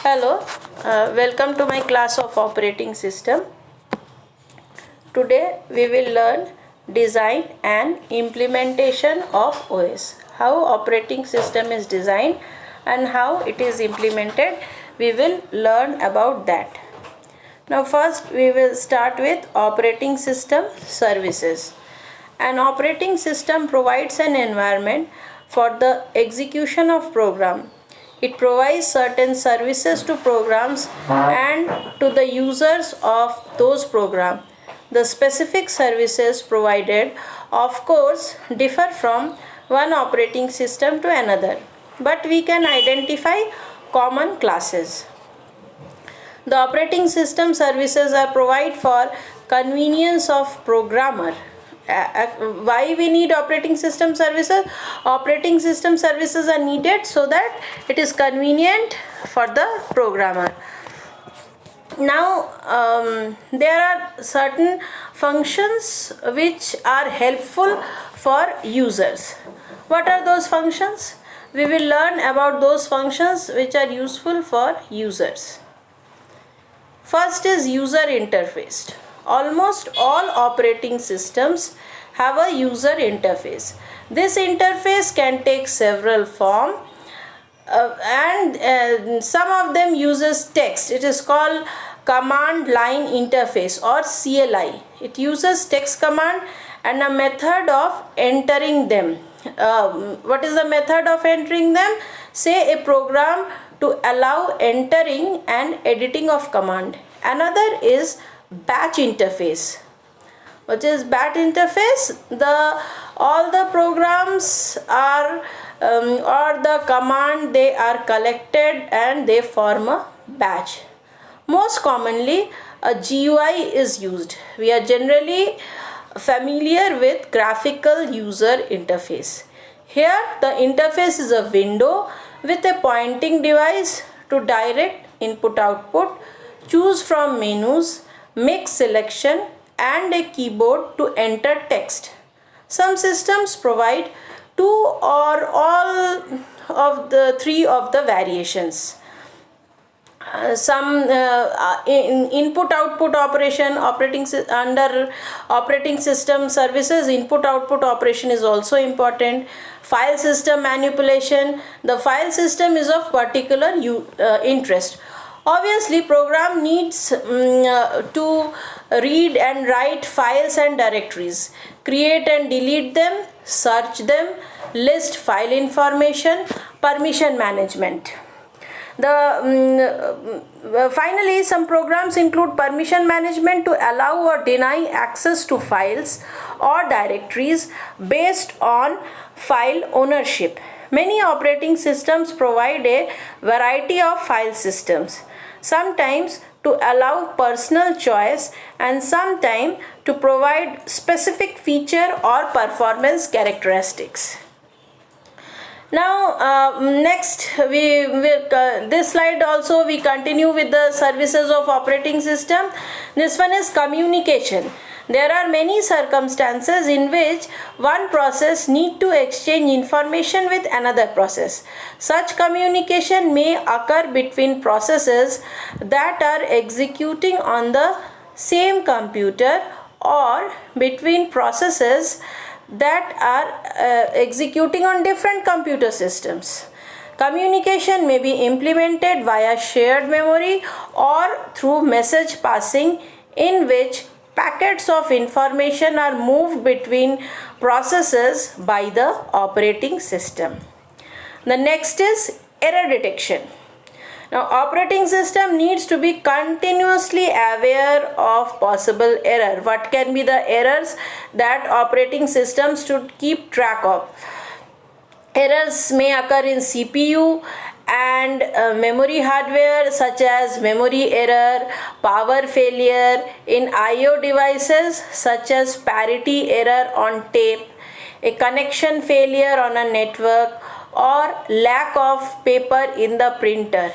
Hello, welcome to my class of operating system. Today we will learn design and implementation of OS. How operating system is designed and how it is implemented. We will learn about that. Now first we will start with operating system services. An operating system provides an environment for the execution of program. It provides certain services to programs and to the users of those programs. The specific services provided, of course, differ from one operating system to another, but we can identify common classes. The operating system services are provided for convenience of programmer. Why we need operating system services? Operating system services are needed so that it is convenient for the programmer. Now there are certain functions which are helpful for users. What are those functions? We will learn about those functions which are useful for users. First is user interface. Almost all operating systems have a user interface. This interface can take several forms and some of them uses text. It is called command line interface or CLI. It uses text command and a method of entering them. What is the method of entering them? Say a program to allow entering and editing of command. Another is batch interface. What is batch interface? All the programs are or the command, they are collected and they form a batch. Most commonly a GUI is used. We are generally familiar with graphical user interface. Here the interface is a window with a pointing device to direct input output, choose from menus, make selection and a keyboard to enter text. Some systems provide two or all of the three of the variations. Some input output operation under operating system services, input output operation is also important. File system manipulation. The file system is of particular interest. Obviously program needs to read and write files and directories, create and delete them, search them, list file information, permission management. Finally, some programs include permission management to allow or deny access to files or directories based on file ownership. Many operating systems provide a variety of file systems, sometimes to allow personal choice and sometimes to provide specific feature or performance characteristics. Now next we will this slide also we continue with the services of operating system. This one is communication. There are many circumstances in which one process need to exchange information with another process. Such communication may occur between processes that are executing on the same computer or between processes that are executing on different computer systems. Communication may be implemented via shared memory or through message passing, in which packets of information are moved between processes by the operating system. The next is error detection. Now operating system needs to be continuously aware of possible error. What can be the errors that operating systems should keep track of? Errors may occur in CPU and memory hardware, such as memory error, power failure, in IO devices such as parity error on tape, a connection failure on a network, or lack of paper in the printer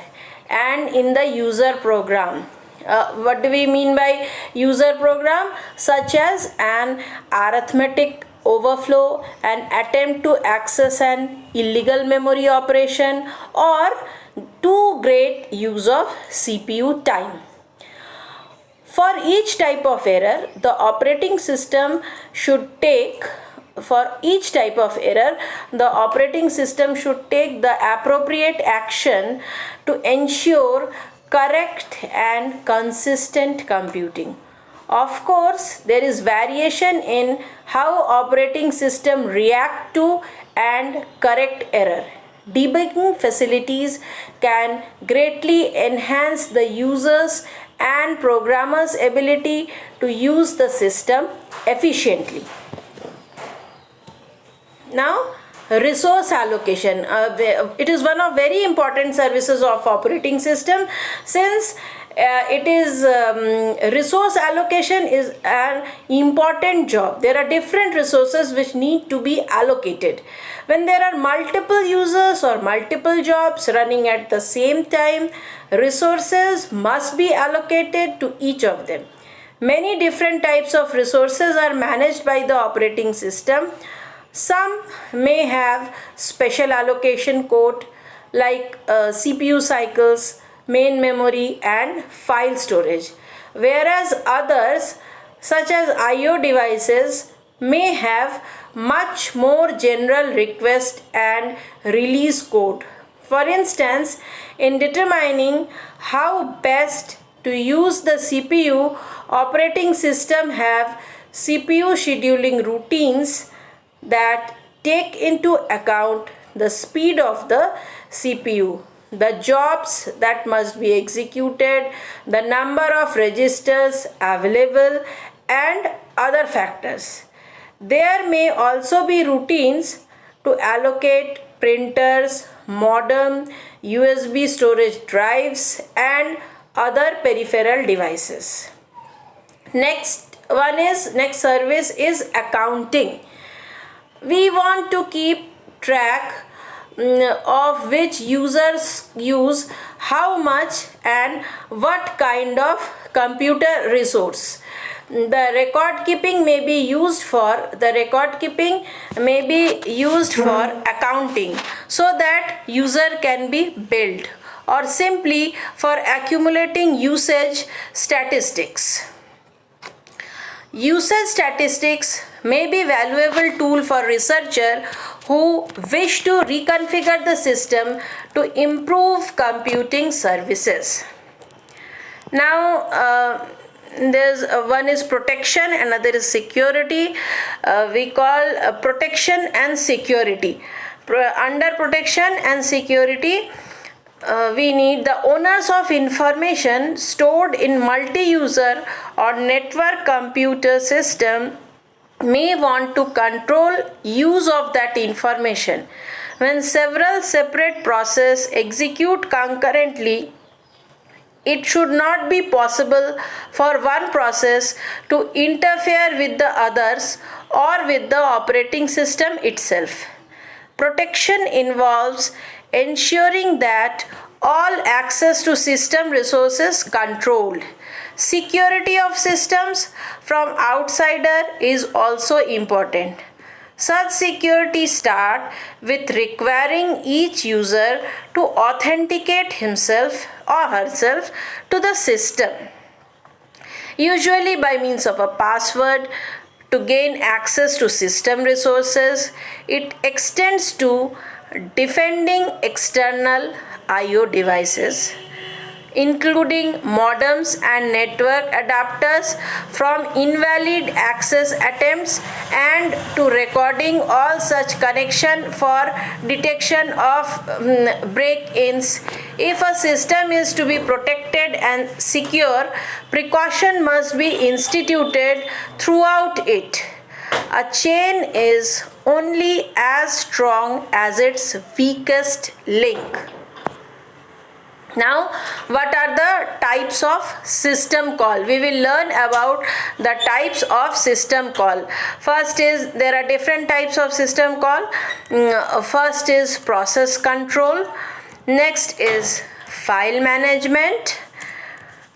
and in the user program. What do we mean by user program? Such as an arithmetic overflow, an attempt to access an illegal memory operation, or too great use of CPU time. For each type of error, the operating system should take the appropriate action to ensure correct and consistent computing. Of course, there is variation in how operating system react to and correct error. Debugging facilities can greatly enhance the users and programmers' ability to use the system efficiently. Now, resource allocation. It is one of very important services of operating system, since resource allocation is an important job. There are different resources which need to be allocated. When there are multiple users or multiple jobs running at the same time, resources must be allocated to each of them. Many different types of resources are managed by the operating system. Some may have special allocation code like CPU cycles, main memory and file storage, whereas others such as IO devices may have much more general request and release code. For instance, in determining how best to use the CPU, operating system have CPU scheduling routines that take into account the speed of the CPU, the jobs that must be executed, the number of registers available and other factors. There may also be routines to allocate printers, modem, USB storage drives and other peripheral devices. Next service is accounting. We want to keep track of which users use how much and what kind of computer resource. The record keeping may be used for accounting, so that user can be billed, or simply for accumulating usage statistics. Usage statistics may be valuable tool for researcher who wish to reconfigure the system to improve computing services. Now, there's one is protection, another is security. We call protection and security. Under protection and security, we need the owners of information stored in multi-user or network computer system may want to control use of that information. When several separate processes execute concurrently, it should not be possible for one process to interfere with the others or with the operating system itself. Protection involves ensuring that all access to system resources controlled. Security of systems from outsider is also important. Such security starts with requiring each user to authenticate himself or herself to the system, usually by means of a password, to gain access to system resources. It extends to defending external IO devices, including modems and network adapters, from invalid access attempts, and to recording all such connection for detection of break-ins. If a system is to be protected and secure, precaution must be instituted throughout it. A chain is only as strong as its weakest link. Now, what are the types of system call? We will learn about the types of system call. First is, there are different types of system call. First is process control. Next is file management.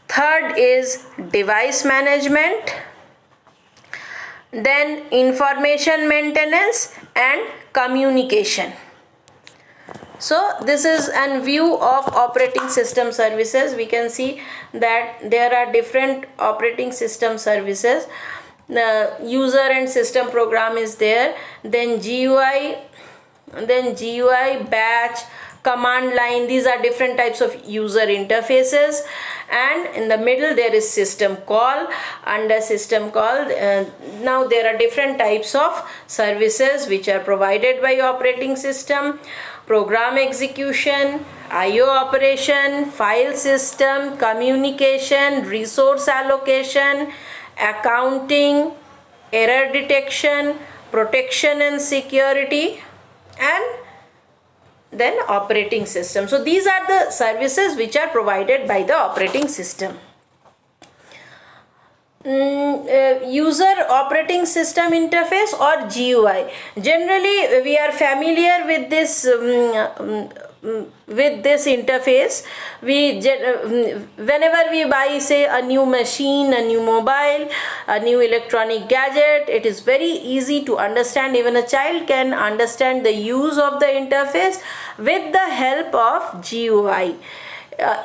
Third is device management. Then information maintenance and communication. So this is an view of operating system services. We can see that there are different operating system services. The user and system program is there, then GUI, batch, command line. These are different types of user interfaces, and in the middle there is system call. Under system call, now there are different types of services which are provided by operating system: program execution, IO operation, file system, communication, resource allocation, accounting, error detection, protection and security, and then operating system. So these are the services which are provided by the operating system. User operating system interface or GUI. Generally we are familiar with this interface. Whenever we buy, say, a new machine, a new mobile, a new electronic gadget, it is very easy to understand. Even a child can understand the use of the interface with the help of GUI.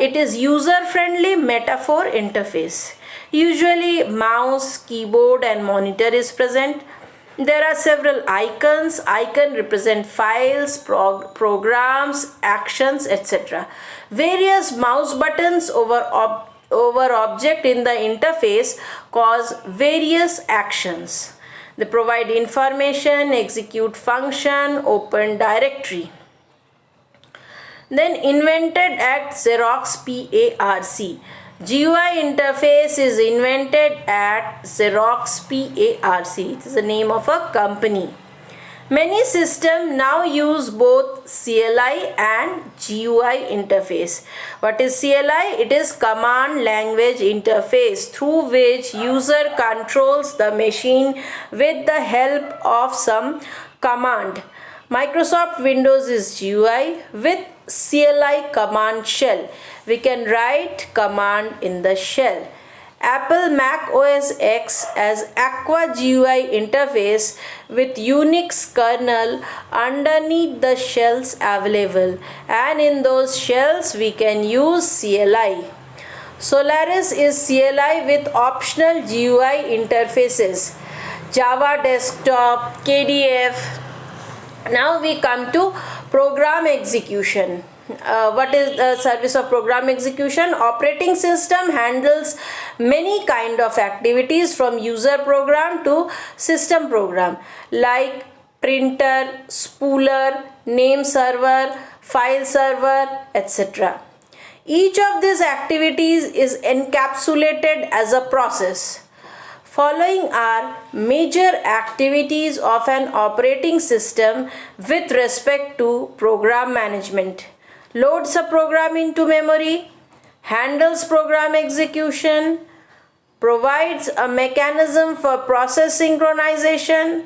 It is user friendly metaphor interface. Usually mouse, keyboard and monitor is present. There are several icons. Icon represent files, programs, actions, etc. Various mouse buttons over object in the interface cause various actions. They provide information, execute function, open directory. Then invented at Xerox PARC. GUI interface is invented at Xerox PARC. It is the name of a company. Many systems now use both CLI and GUI interface. What is CLI? It is command language interface through which user controls the machine with the help of some command. Microsoft Windows is GUI with CLI command shell. We can write command in the shell. Apple Mac OS X as Aqua GUI interface with Unix kernel underneath the shells available, and in those shells we can use CLI. Solaris is CLI with optional GUI interfaces. Java Desktop, KDF. Now we come to program execution. What is the service of program execution? Operating system handles many kind of activities from user program to system program, like printer, spooler, name server, file server, etc. Each of these activities is encapsulated as a process. Following are major activities of an operating system with respect to program management. Loads a program into memory, handles program execution, provides a mechanism for process synchronization,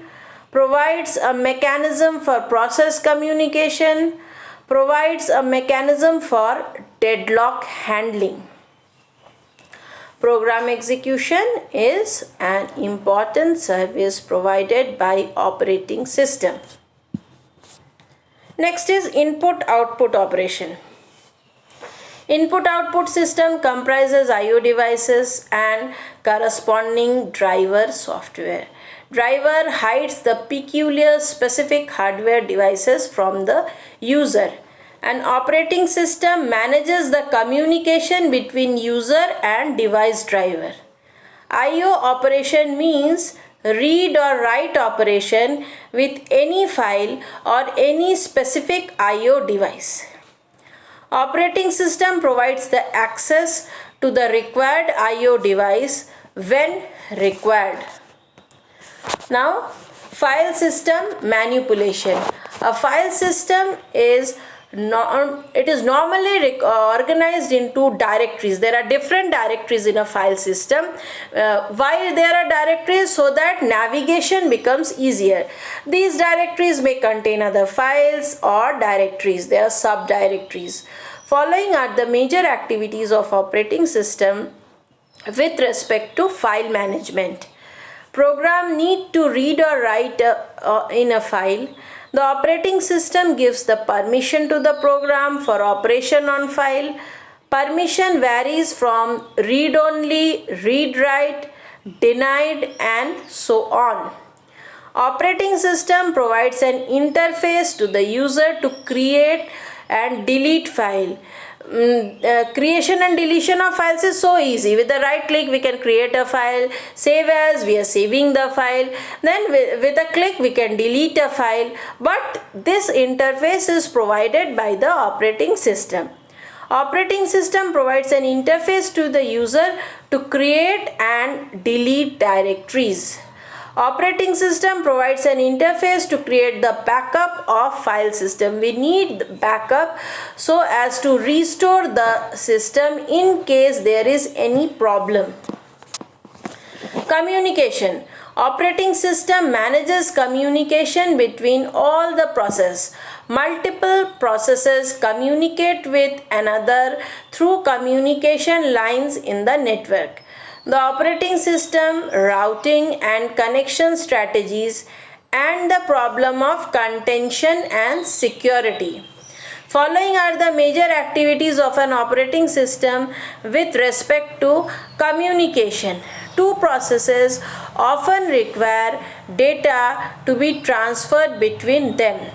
provides a mechanism for process communication, provides a mechanism for deadlock handling. Program execution is an important service provided by operating system. Next is input-output operation. Input-output system comprises I/O devices and corresponding driver software. Driver hides the peculiar specific hardware devices from the user. An operating system manages the communication between user and device driver. I/O operation means read or write operation with any file or any specific I/O device. Operating system provides the access to the required I/O device when required. Now, file system manipulation. A file system is normally organized into directories. There are different directories in a file system. Why there are directories? So that navigation becomes easier. These directories may contain other files or directories. They are subdirectories. Following are the major activities of operating system with respect to file management. Program need to read or write in a file. The operating system gives the permission to the program for operation on file. Permission varies from read only, read write, denied, and so on. Operating system provides an interface to the user to create and delete file. Creation and deletion of files is so easy. With the right click we can create a file, save as, we are saving the file, then with a click we can delete a file, but this interface is provided by the operating system. Operating system provides an interface to the user to create and delete directories. Operating system provides an interface to create the backup of file system. We need backup so as to restore the system in case there is any problem. Communication. Operating system manages communication between all the processes. Multiple processes communicate with another through communication lines in the network. The operating system, routing and connection strategies, and the problem of contention and security. Following are the major activities of an operating system with respect to communication. Two processes often require data to be transferred between them.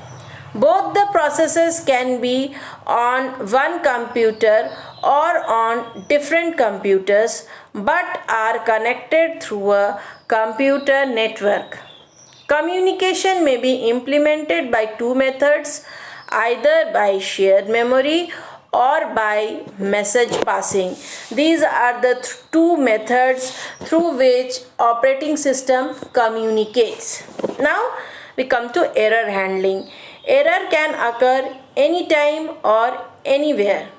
Both the processes can be on one computer or on different computers but are connected through a computer network. Communication may be implemented by two methods, either by shared memory or by message passing. These are the two methods through which operating system communicates. Now we come to error handling. Error can occur anytime or anywhere.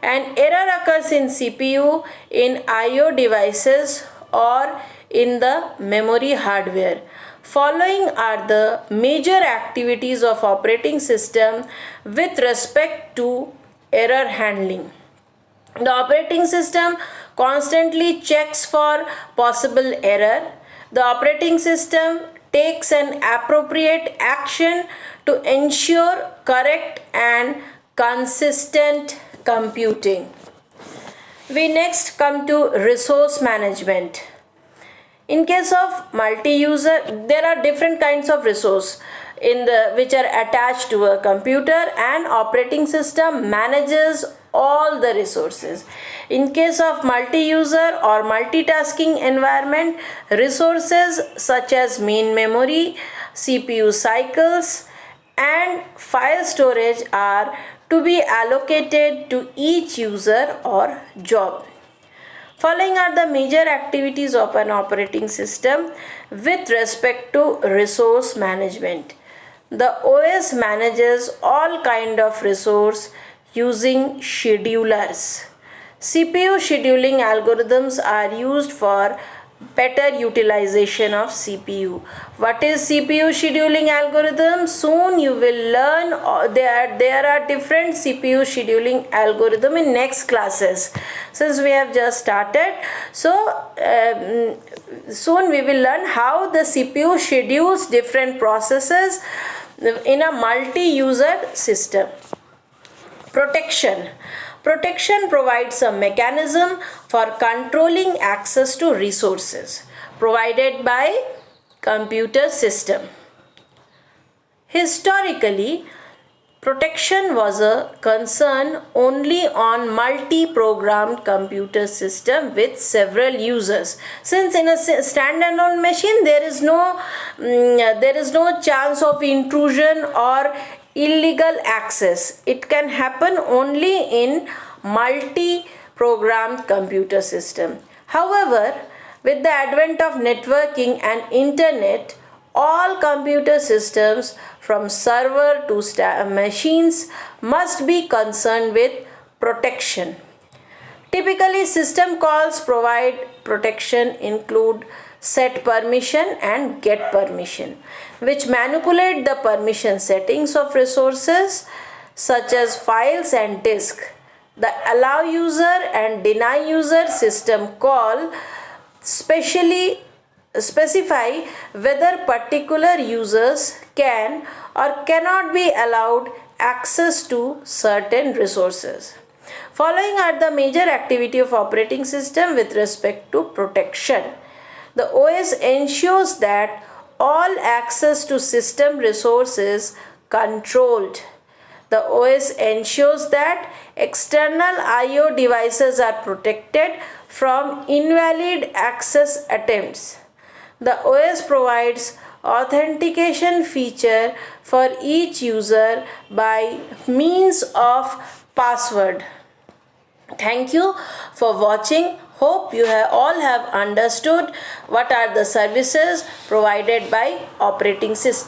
An error occurs in CPU, in I/O devices, or in the memory hardware. Following are the major activities of operating system with respect to error handling. The operating system constantly checks for possible error. The operating system takes an appropriate action to ensure correct and consistent computing. We next come to resource management. In case of multi-user, there are different kinds of resource which are attached to a computer, and operating system manages all the resources. In case of multi-user or multitasking environment, resources such as main memory, CPU cycles, and file storage are to be allocated to each user or job. Following are the major activities of an operating system with respect to resource management. The OS manages all kind of resource using schedulers. CPU scheduling algorithms are used for better utilization of CPU. What is CPU scheduling algorithm? Soon you will learn. There are different CPU scheduling algorithm in next classes. Since we have just started, so soon we will learn how the CPU schedules different processes in a multi-user system. Protection. Protection provides a mechanism for controlling access to resources provided by computer system. Historically, protection was a concern only on multi-programmed computer system with several users. Since in a standalone machine there is no chance of intrusion or illegal access. It can happen only in multi-programmed computer system. However, with the advent of networking and internet, all computer systems from server to machines must be concerned with protection. Typically, system calls provide protection include set permission and get permission, which manipulate the permission settings of resources such as files and disk. The allow user and deny user system call specially specify whether particular users can or cannot be allowed access to certain resources. Following are the major activity of operating system with respect to protection. The OS ensures that all access to system resources controlled. The OS ensures that external IO devices are protected from invalid access attempts. The OS provides authentication feature for each user by means of password. Thank you for watching. Hope you all have understood what are the services provided by operating system.